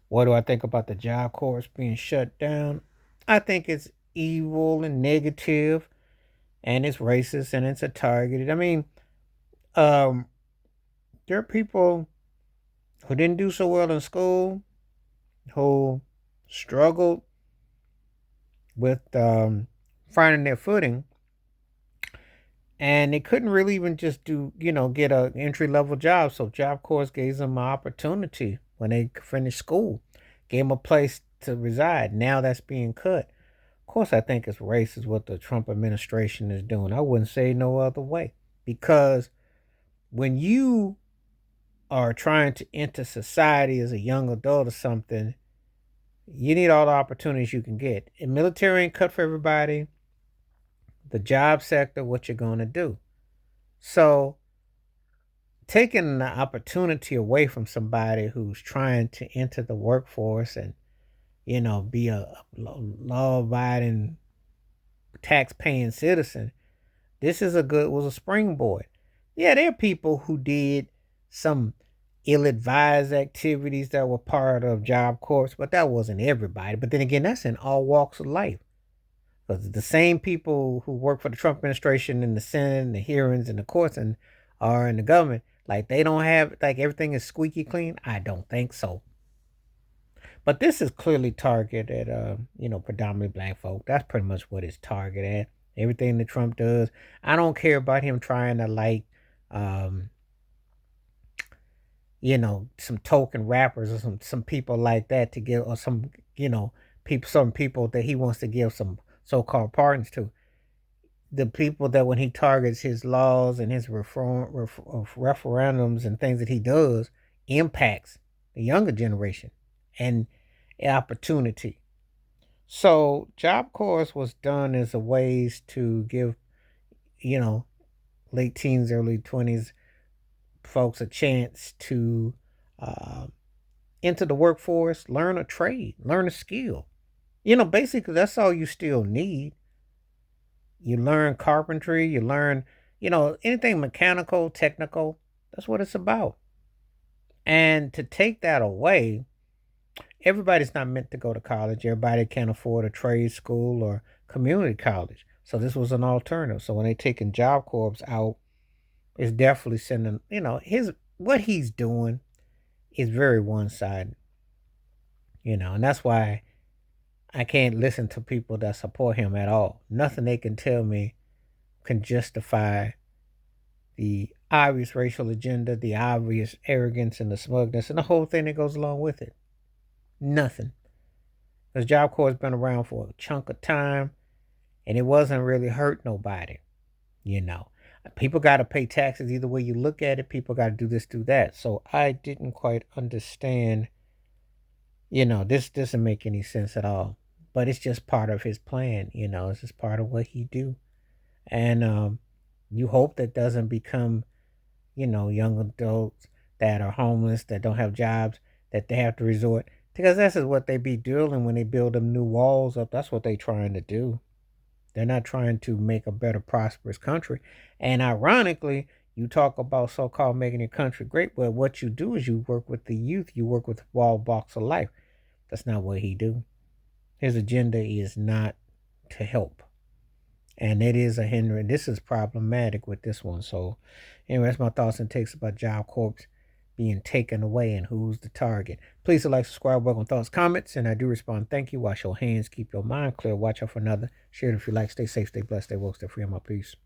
What do I think about the Job Corps being shut down? I think it's evil and negative, and it's racist, and it's a targeted. I mean, um, there are people who didn't do so well in school, who struggled with finding their footing, and they couldn't really even just get a entry level job. So Job Corps gave them an opportunity when they finished school, gave them a place to reside. Now that's being cut. Of course, I think it's racist what the Trump administration is doing. I wouldn't say no other way, because when you are trying to enter society as a young adult or something, you need all the opportunities you can get. And military ain't cut for everybody. The job sector, what you're going to do. So taking the opportunity away from somebody who's trying to enter the workforce and be a law-abiding, tax-paying citizen, this is was a springboard. Yeah, there are people who did some ill-advised activities that were part of Job Corps, but that wasn't everybody. But then again, that's in all walks of life. Because the same people who work for the Trump administration in the Senate and the hearings and the courts and are in the government, like they don't have like everything is squeaky clean. I don't think so. But this is clearly targeted at predominantly black folk. That's pretty much what it's targeted at. Everything that Trump does. I don't care about him trying to um, some token rappers or some people like that to give, or some people that he wants to give some so-called pardons to. The people that when he targets his laws and his referendums and things that he does impacts the younger generation and opportunity. So Job Corps was done as a ways to give, you know, late teens, early 20s folks a chance to uh, enter the workforce, learn a trade, learn a skill. Basically that's all you still need. You learn carpentry, you learn, anything mechanical, technical. That's what it's about. And to take that away, everybody's not meant to go to college. Everybody can't afford a trade school or community college. So this was an alternative. So when they taking Job Corps out, it's definitely sending, his what he's doing is very one sided, and that's why I can't listen to people that support him at all. Nothing they can tell me can justify the obvious racial agenda, the obvious arrogance and the smugness, and the whole thing that goes along with it. Nothing. Because Job Corps has been around for a chunk of time, and it wasn't really hurt nobody. You know, people got to pay taxes either way you look at it. People got to do this, do that. So I didn't quite understand. This doesn't make any sense at all. But it's just part of his plan. It's just part of what he do, and you hope that doesn't become young adults that are homeless, that don't have jobs, that they have to resort, because this is what they be doing when they build them new walls up. That's what they trying to do. They're not trying to make a better, prosperous country. And ironically, you talk about so-called making your country great, but what you do is you work with the youth, you work with the wall box of life. That's not what he do. His agenda is not to help. And it is a hindrance. This is problematic with this one. So, anyway, that's my thoughts and takes about Job Corps being taken away and who's the target. Please like, subscribe, welcome thoughts, comments, and I do respond. Thank you. Wash your hands, keep your mind clear, watch out for another. Share it if you like. Stay safe, stay blessed, stay woke, stay free. I'm my peace.